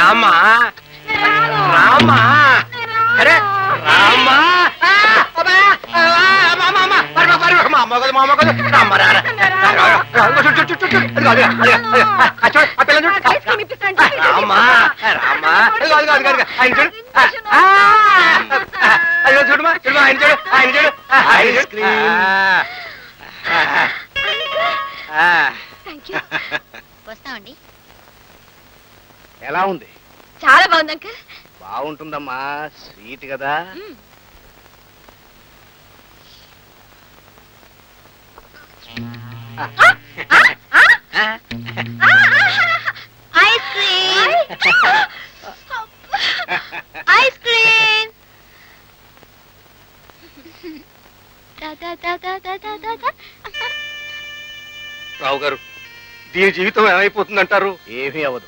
రామా రామా అరే రామా చూడమా చూడమా ఆయన చూడు ఆయన చూడు ఐస్ క్రీమ్. వస్తామండి. ఎలా ఉంది? చాలా బాగుంది అంకుల్. బాగుంటుందమ్మా, స్వీట్ కదా. Ice cream ice cream. Rao garu, దీని జీవితం ఏమైపోతుందంటారు? ఏమీ అవ్వదు.